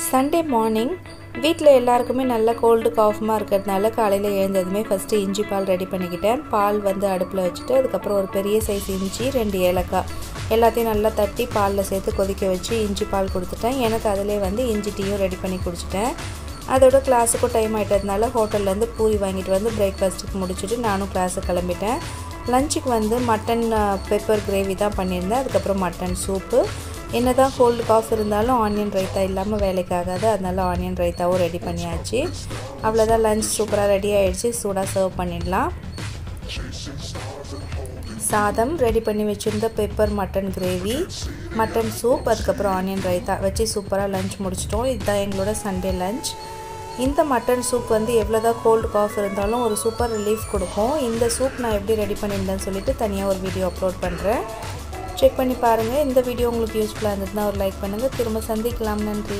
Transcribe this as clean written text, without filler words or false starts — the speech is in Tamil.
சண்டே மார்னிங் வீட்டில் எல்லாருக்குமே நல்ல கோல்டு காஃபமாக இருக்கிறதுனால காலையில் எழுந்ததுமே ஃபஸ்ட்டு இஞ்சி பால் ரெடி பண்ணிக்கிட்டேன். பால் வந்து அடுப்பில் வச்சுட்டு அதுக்கப்புறம் ஒரு பெரிய சைஸ் இஞ்சி 2 ஏலக்காய் எல்லாத்தையும் நல்லா தட்டி பாலில் சேர்த்து கொதிக்க வச்சு இஞ்சி பால் கொடுத்துட்டேன். எனக்கு அதிலே வந்து இஞ்சி டீயும் ரெடி பண்ணி குடிச்சிட்டேன். அதோட கிளாஸுக்கும் டைம் ஆகிட்டதுனால ஹோட்டல்லேருந்து பூரி வாங்கிட்டு வந்து பிரேக்ஃபாஸ்ட்டுக்கு முடிச்சுட்டு நானும் கிளாஸுக்கு கிளம்பிட்டேன். லஞ்சுக்கு வந்து மட்டன் பெப்பர் கிரேவி தான் பண்ணியிருந்தேன். அதுக்கப்புறம் மட்டன் சூப்பு. என்ன தான் கோல்டு காஃப் இருந்தாலும் ஆனியன் ரைத்தா இல்லாமல் வேலைக்கு ஆகாது. அதனால ஆனியன் ரைத்தாவும் ரெடி பண்ணியாச்சு. அவ்வளோதான், லஞ்ச் சூப்பராக ரெடி ஆகிடுச்சு. சூடாக சர்வ் பண்ணிடலாம். சாதம், ரெடி பண்ணி வச்சுருந்த pepper mutton gravy, mutton soup, அதுக்கப்புறம் ஆனியன் ரைத்தா வச்சு சூப்பராக லஞ்ச் முடிச்சிட்டோம். இதுதான் எங்களோட சண்டே லஞ்ச். இந்த மட்டன் சூப் வந்து எவ்வளோ தான் கோல்டு காஃப் இருந்தாலும் ஒரு சூப்பர் ரிலீஃப் கொடுக்கும். இந்த சூப் நான் எப்படி ரெடி பண்ணியிருந்தேன்னு சொல்லிட்டு தனியாக ஒரு வீடியோ அப்லோட் பண்ணுறேன். செக் பண்ணி பாருங்கள். இந்த வீடியோ உங்களுக்கு யூஸ்ஃபுல்லாக இருந்ததுன்னா ஒரு லைக் பண்ணுங்கள். திரும்ப சந்திக்கலாம். நன்றி.